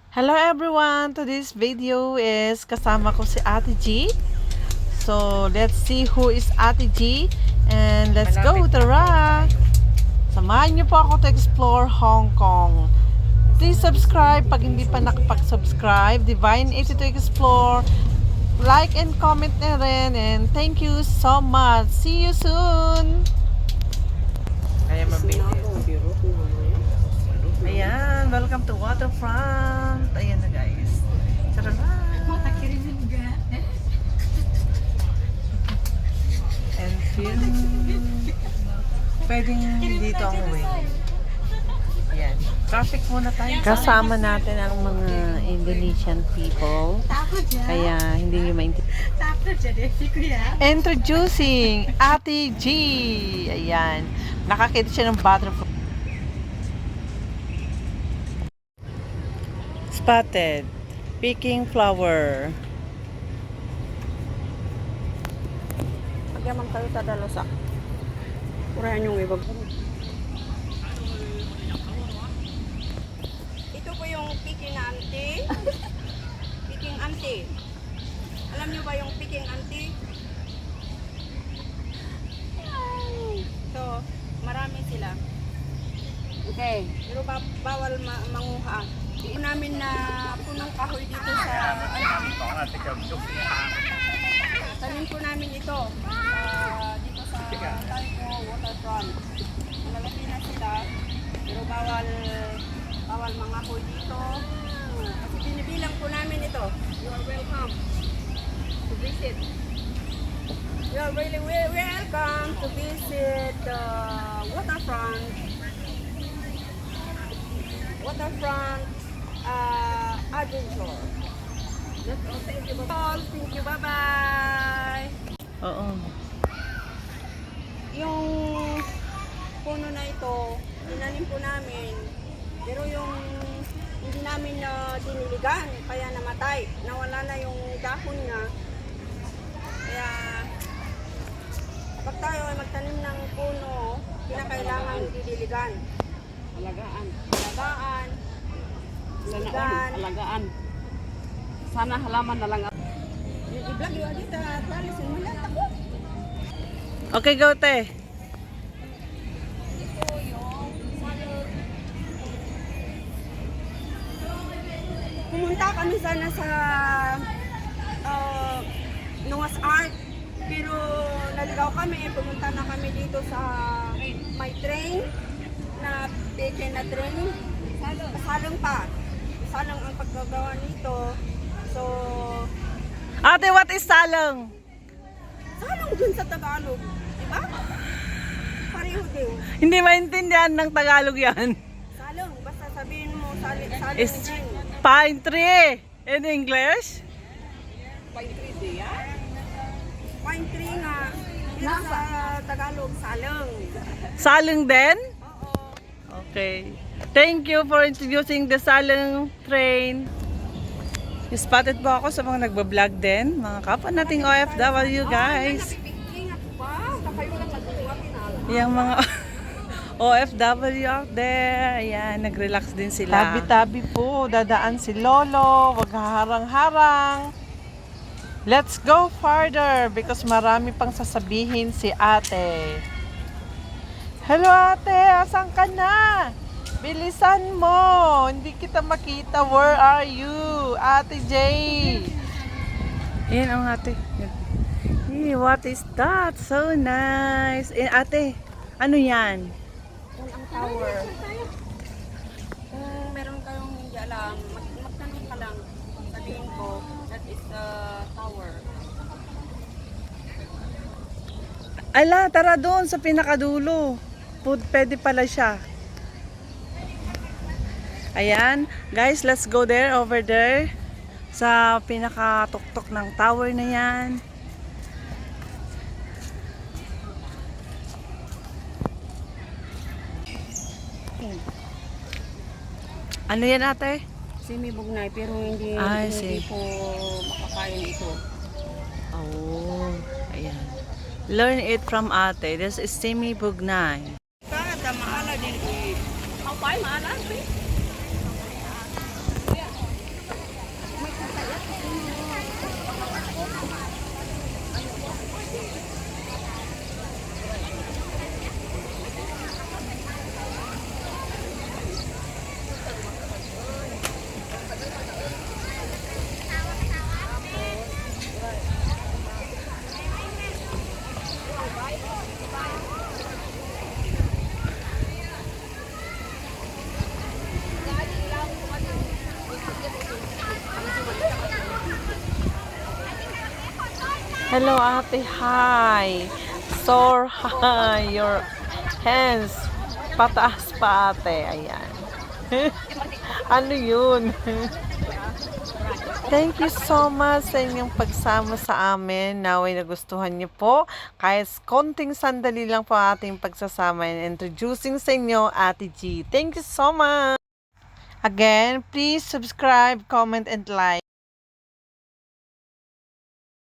Hello everyone! Today's video is kasama ko si Ate G. So, let's see who is Ate G. And let's go, tara! Samahan niyo po ako to explore Hong Kong. Please subscribe pag hindi pa nakapag-subscribe. Divine 82 Explore. Like and comment na rin. And thank you so much. See you soon! Ayan, welcome to Waterfront. Ayan na guys. Charara! And film. Pwedeng dito ang way. Ayan. Traffic muna tayo. Kasama natin ang mga Indonesian people. Kaya hindi nyo maintindihan. Introducing Ate G. Ayan. Nakakita siya ng butterfly. Spotted. Picking flower. Pagyaman kayo sa dalosa. Urahan yung ibag. Ito po yung picking auntie. Picking auntie. Alam niyo ba yung picking auntie? So, marami sila. Okay. Pero bawal manguha. Ito namin na punong kahoy dito sa tanim po namin ito dito sa Taiko Waterfront. Malalaki na sila pero bawal mangahoy dito kasi binibilang po namin ito. You are welcome to visit. You are really welcome to visit the Waterfront Adventure. That's all. Thank you. Thank you. Bye-bye. Oo. Yung puno na ito, tinanim po namin. Pero yung hindi namin na diniligan, kaya namatay. Nawala na yung dahon niya. Kaya kapag tayo ay magtanim ng puno, kinakailangan didiligan. Alagaan. Alagaan. Sana halaman na lang. Yung i-vlog yung dito at palisin mo lang ako. Okay, go te. Ito yung pumunta kami sana sa Noah's Ark. Pero naligaw kami, pumunta na kami dito sa may train na peke na train. Salong pa. Salong ang paggagawa nito. So, Ate, what is salong? salong dun sa Tagalog. Diba? Pareho din. Hindi maintindihan ng Tagalog yan. Salong. Basta sabihin mo, salong Is din. pine tree in English? Pine tree nga. Yun sa Tagalog, salong. Salong din? Oo. Okay. Thank you for introducing the salong train. Spotted po ako sa mga nagbablog din. Mga kapwa nating OFW guys. Ingat pa. Kayo lang nagbuwa, pinala. Yung mga OFW out there. Ayan, nag-relax din sila. Tabi-tabi po. Dadaan si Lolo. Huwag harang-harang. Let's go farther because marami pang sasabihin si ate. Hello ate, asan ka na? Bilisan mo. Hindi kita makita. Where are you? Ate J. Yan ang ate. Hey, what is that? So nice. Ate, ano yan? Kung ang tower. Kung meron kayong hindi alam, magtanong ka lang. Sabihin ko, that is the tower. Ala, tara doon sa pinakadulo. Pwede pala siya. Ayan, guys, let's go there, over there. Sa pinakatuktok ng tower na yan. Ano yan ate? Semi-bugnay, pero hindi See. po makakain ito. Oh, ayan. Learn it from ate. This is Simi Bugnay. Kada maala din. Ang pay maala. Hello, ate. Hi. Soar high. Your hands. Pataas pa, ate. Ayan. Ano yun? Thank you so much sa inyong pagsama sa amin. Naway nagustuhan niyo po. Kahit konting sandali lang po ating pagsasama and introducing sa inyo, Ate G. Thank you so much. Again, please subscribe, comment, and like.